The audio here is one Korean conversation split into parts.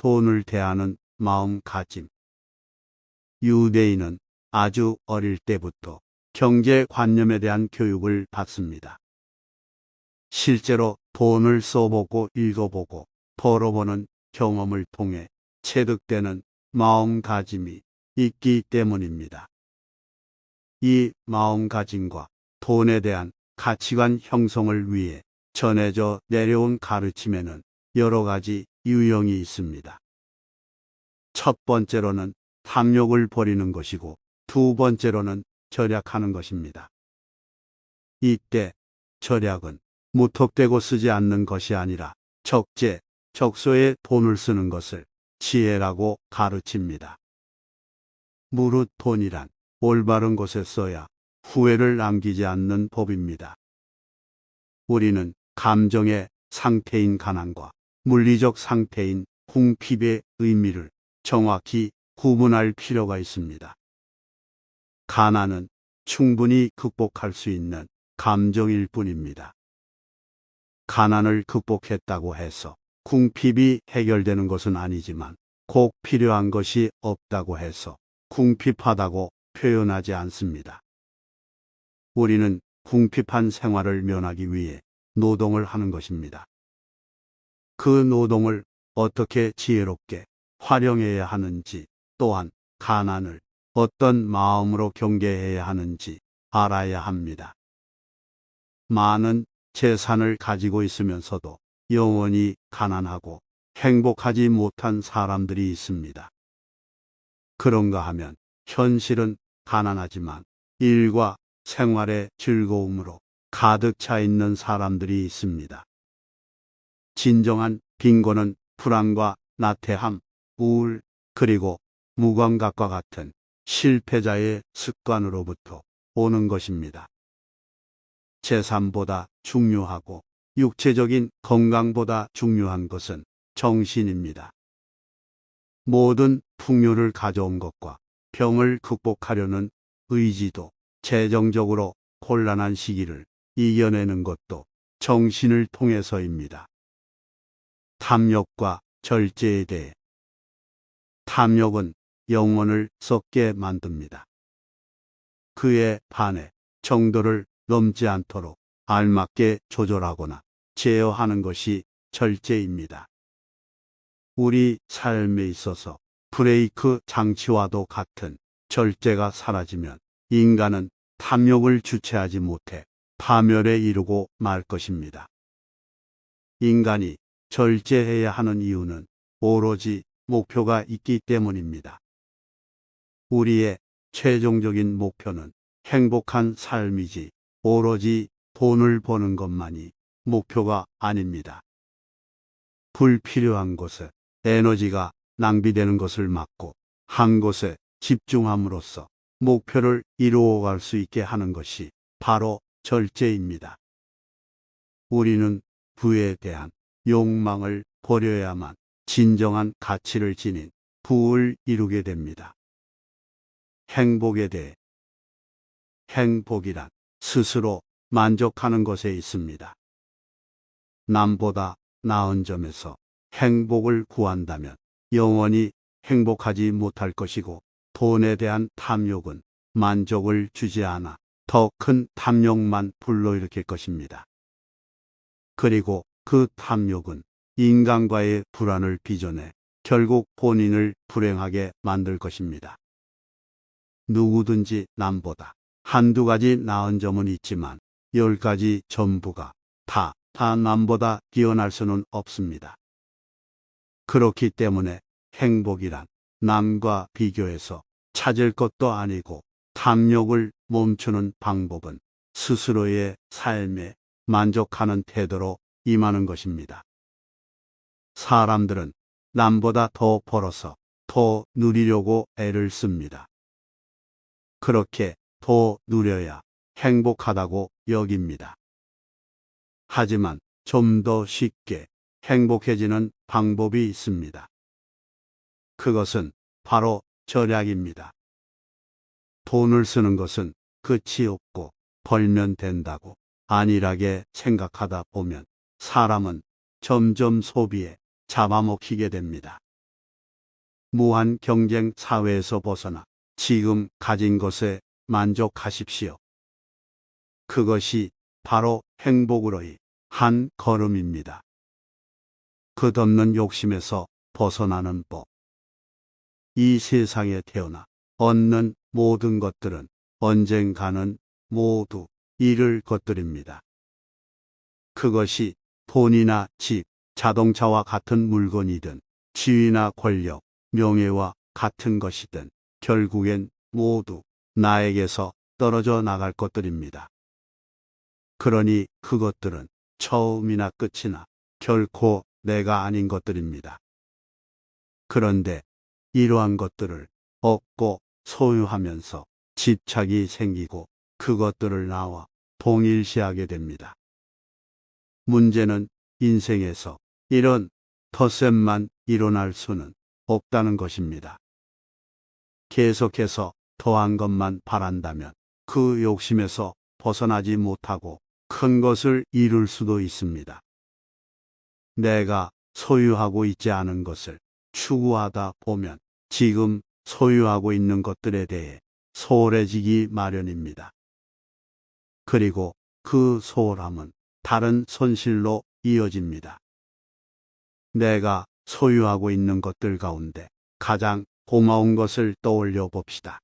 돈을 대하는 마음가짐. 유대인은 아주 어릴 때부터 경제관념에 대한 교육을 받습니다. 실제로 돈을 써보고 읽어보고 벌어보는 경험을 통해 체득되는 마음가짐이 있기 때문입니다. 이 마음가짐과 돈에 대한 가치관 형성을 위해 전해져 내려온 가르침에는 여러 가지 유형이 있습니다. 첫 번째로는 탐욕을 버리는 것이고 두 번째로는 절약하는 것입니다. 이때 절약은 무턱대고 쓰지 않는 것이 아니라 적재적소에 돈을 쓰는 것을 지혜라고 가르칩니다. 무릇 돈이란 올바른 곳에 써야 후회를 남기지 않는 법입니다. 우리는 감정의 상태인 가난과 물리적 상태인 궁핍의 의미를 정확히 구분할 필요가 있습니다. 가난은 충분히 극복할 수 있는 감정일 뿐입니다. 가난을 극복했다고 해서 궁핍이 해결되는 것은 아니지만 꼭 필요한 것이 없다고 해서 궁핍하다고 표현하지 않습니다. 우리는 궁핍한 생활을 면하기 위해 노동을 하는 것입니다. 그 노동을 어떻게 지혜롭게 활용해야 하는지, 또한 가난을 어떤 마음으로 경계해야 하는지 알아야 합니다. 많은 재산을 가지고 있으면서도 영원히 가난하고 행복하지 못한 사람들이 있습니다. 그런가 하면 현실은 가난하지만 일과 생활의 즐거움으로 가득 차 있는 사람들이 있습니다. 진정한 빈곤은 불안과 나태함, 우울, 그리고 무감각과 같은 실패자의 습관으로부터 오는 것입니다. 재산보다 중요하고 육체적인 건강보다 중요한 것은 정신입니다. 모든 풍요를 가져온 것과 병을 극복하려는 의지도 재정적으로 곤란한 시기를 이겨내는 것도 정신을 통해서입니다. 탐욕과 절제에 대해. 탐욕은 영혼을 썩게 만듭니다. 그에 반해 정도를 넘지 않도록 알맞게 조절하거나 제어하는 것이 절제입니다. 우리 삶에 있어서 브레이크 장치와도 같은 절제가 사라지면 인간은 탐욕을 주체하지 못해 파멸에 이르고 말 것입니다. 인간이 절제해야 하는 이유는 오로지 목표가 있기 때문입니다. 우리의 최종적인 목표는 행복한 삶이지 오로지 돈을 버는 것만이 목표가 아닙니다. 불필요한 곳에 에너지가 낭비되는 것을 막고 한 곳에 집중함으로써 목표를 이루어갈 수 있게 하는 것이 바로 절제입니다. 우리는 부에 대한 욕망을 버려야만 진정한 가치를 지닌 부를 이루게 됩니다. 행복에 대해. 행복이란 스스로 만족하는 것에 있습니다. 남보다 나은 점에서 행복을 구한다면 영원히 행복하지 못할 것이고, 돈에 대한 탐욕은 만족을 주지 않아 더 큰 탐욕만 불러일으킬 것입니다. 그리고 그 탐욕은 인간과의 불안을 빚어내 결국 본인을 불행하게 만들 것입니다. 누구든지 남보다 한두 가지 나은 점은 있지만 10가지 전부가 다 남보다 뛰어날 수는 없습니다. 그렇기 때문에 행복이란 남과 비교해서 찾을 것도 아니고, 탐욕을 멈추는 방법은 스스로의 삶에 만족하는 태도로 임하는 것입니다. 사람들은 남보다 더 벌어서 더 누리려고 애를 씁니다. 그렇게 더 누려야 행복하다고 여깁니다. 하지만 좀 더 쉽게 행복해지는 방법이 있습니다. 그것은 바로 절약입니다. 돈을 쓰는 것은 끝이 없고 벌면 된다고 안일하게 생각하다 보면 사람은 점점 소비에 잡아먹히게 됩니다. 무한 경쟁 사회에서 벗어나 지금 가진 것에 만족하십시오. 그것이 바로 행복으로의 한 걸음입니다. 끝없는 욕심에서 벗어나는 법. 이 세상에 태어나 얻는 모든 것들은 언젠가는 모두 잃을 것들입니다. 그것이 돈이나 집, 자동차와 같은 물건이든 지위나 권력, 명예와 같은 것이든 결국엔 모두 나에게서 떨어져 나갈 것들입니다. 그러니 그것들은 처음이나 끝이나 결코 내가 아닌 것들입니다. 그런데 이러한 것들을 얻고 소유하면서 집착이 생기고 그것들을 나와 동일시하게 됩니다. 문제는 인생에서 이런 덧셈만 일어날 수는 없다는 것입니다. 계속해서 더한 것만 바란다면 그 욕심에서 벗어나지 못하고 큰 것을 이룰 수도 있습니다. 내가 소유하고 있지 않은 것을 추구하다 보면 지금 소유하고 있는 것들에 대해 소홀해지기 마련입니다. 그리고 그 소홀함은 다른 손실로 이어집니다. 내가 소유하고 있는 것들 가운데 가장 고마운 것을 떠올려 봅시다.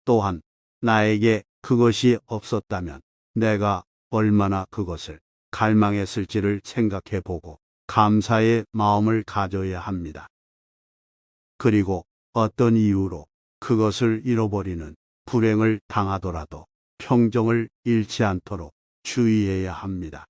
또한 나에게 그것이 없었다면 내가 얼마나 그것을 갈망했을지를 생각해 보고 감사의 마음을 가져야 합니다. 그리고 어떤 이유로 그것을 잃어버리는 불행을 당하더라도 평정을 잃지 않도록 주의해야 합니다.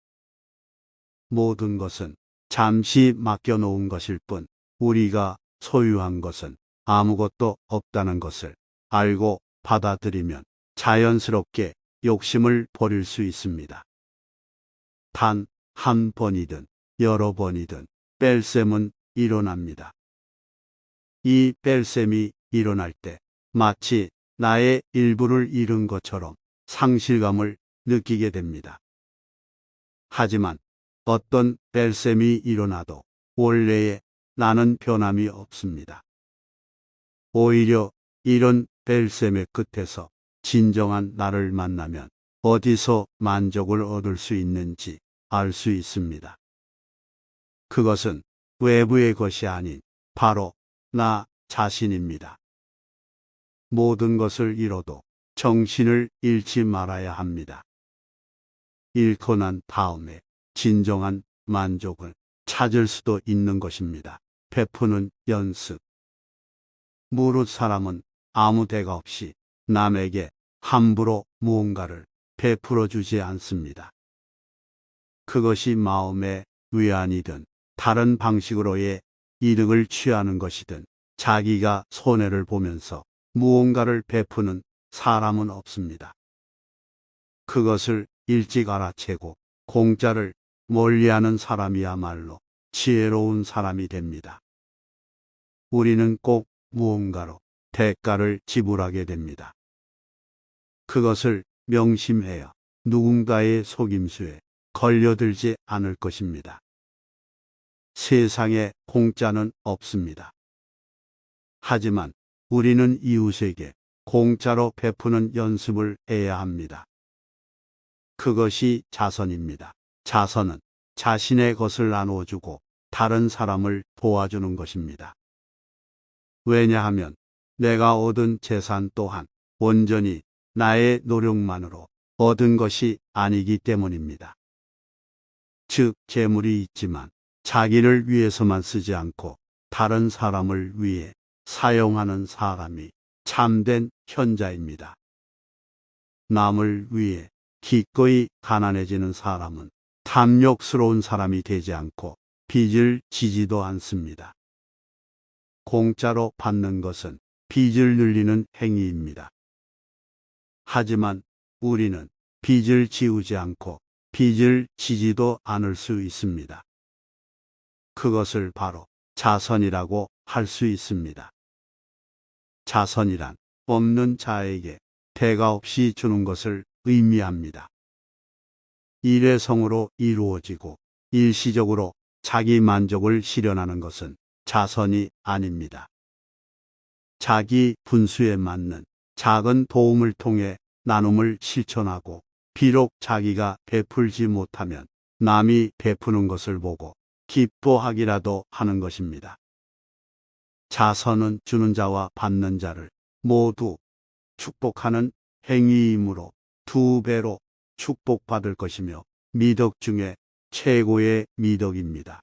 모든 것은 잠시 맡겨놓은 것일 뿐 우리가 소유한 것은 아무것도 없다는 것을 알고 받아들이면 자연스럽게 욕심을 버릴 수 있습니다. 단 한 번이든 여러 번이든 뺄셈은 일어납니다. 이 뺄셈이 일어날 때 마치 나의 일부를 잃은 것처럼 상실감을 느끼게 됩니다. 하지만 어떤 뺄셈이 일어나도 원래의 나는 변함이 없습니다. 오히려 이런 뺄셈의 끝에서 진정한 나를 만나면 어디서 만족을 얻을 수 있는지 알 수 있습니다. 그것은 외부의 것이 아닌 바로 나 자신입니다. 모든 것을 잃어도 정신을 잃지 말아야 합니다. 잃고 난 다음에 진정한 만족을 찾을 수도 있는 것입니다. 베푸는 연습. 무릇 사람은 아무 대가 없이 남에게 함부로 무언가를 베풀어 주지 않습니다. 그것이 마음의 위안이든 다른 방식으로의 이득을 취하는 것이든 자기가 손해를 보면서 무언가를 베푸는 사람은 없습니다. 그것을 일찍 알아채고 공짜를 멀리하는 사람이야말로 지혜로운 사람이 됩니다. 우리는 꼭 무언가로 대가를 지불하게 됩니다. 그것을 명심해야 누군가의 속임수에 걸려들지 않을 것입니다. 세상에 공짜는 없습니다. 하지만 우리는 이웃에게 공짜로 베푸는 연습을 해야 합니다. 그것이 자선입니다. 자선은 자신의 것을 나누어주고 다른 사람을 도와주는 것입니다. 왜냐하면 내가 얻은 재산 또한 온전히 나의 노력만으로 얻은 것이 아니기 때문입니다. 즉, 재물이 있지만 자기를 위해서만 쓰지 않고 다른 사람을 위해 사용하는 사람이 참된 현자입니다. 남을 위해 기꺼이 가난해지는 사람은 탐욕스러운 사람이 되지 않고 빚을 지지도 않습니다. 공짜로 받는 것은 빚을 늘리는 행위입니다. 하지만 우리는 빚을 지우지 않고 빚을 지지도 않을 수 있습니다. 그것을 바로 자선이라고 할 수 있습니다. 자선이란 없는 자에게 대가 없이 주는 것을 의미합니다. 일의 성으로 이루어지고 일시적으로 자기 만족을 실현하는 것은 자선이 아닙니다. 자기 분수에 맞는 작은 도움을 통해 나눔을 실천하고 비록 자기가 베풀지 못하면 남이 베푸는 것을 보고 기뻐하기라도 하는 것입니다. 자선은 주는 자와 받는 자를 모두 축복하는 행위이므로 2배로 축복받을 것이며 미덕 중에 최고의 미덕입니다.